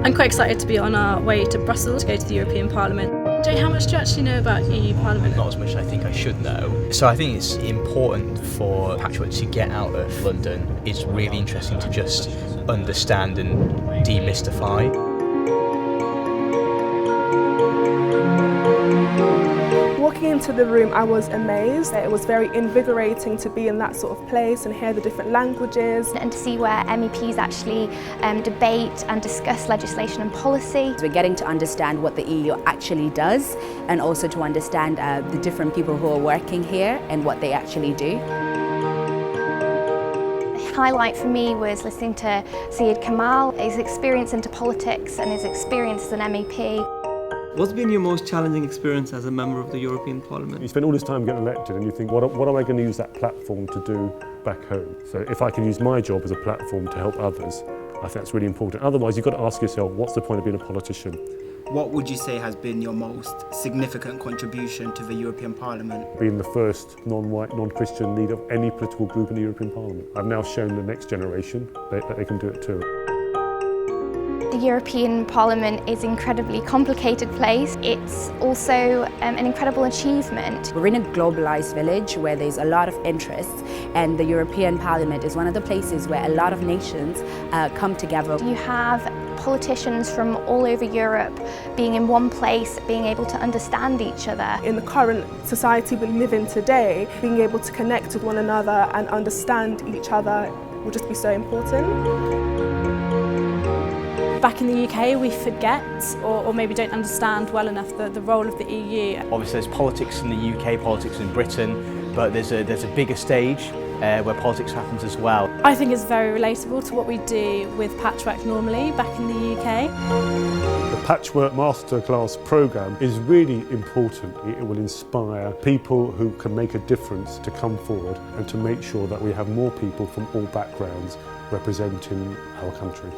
I'm quite excited to be on our way to Brussels to go to the European Parliament. Jay, how much do you actually know about EU Parliament? Not as much as I think I should know. So I think it's important for Patchwork to get out of London. It's really interesting to just understand and demystify. Walking into the room, I was amazed. It was very invigorating to be in that sort of place and hear the different languages. And to see where MEPs actually debate and discuss legislation and policy. We're getting to understand what the EU actually does, and also to understand the different people who are working here and what they actually do. The highlight for me was listening to Syed Kamall, his experience into politics and his experience as an MEP. What's been your most challenging experience as a member of the European Parliament? You spend all this time getting elected and you think, what am I going to use that platform to do back home? So if I can use my job as a platform to help others, I think that's really important. Otherwise, you've got to ask yourself, what's the point of being a politician? What would you say has been your most significant contribution to the European Parliament? Being the first non-white, non-Christian leader of any political group in the European Parliament. I've now shown the next generation that they can do it too. The European Parliament is an incredibly complicated place. It's also an incredible achievement. We're in a globalised village where there's a lot of interests, and the European Parliament is one of the places where a lot of nations come together. You have politicians from all over Europe being in one place, being able to understand each other. In the current society we live in today, being able to connect with one another and understand each other will just be so important. Back in the UK, we forget or maybe don't understand well enough the role of the EU. Obviously there's politics in the UK, politics in Britain, but there's a bigger stage where politics happens as well. I think it's very relatable to what we do with Patchwork normally back in the UK. The Patchwork Masterclass programme is really important. It will inspire people who can make a difference to come forward and to make sure that we have more people from all backgrounds representing our country.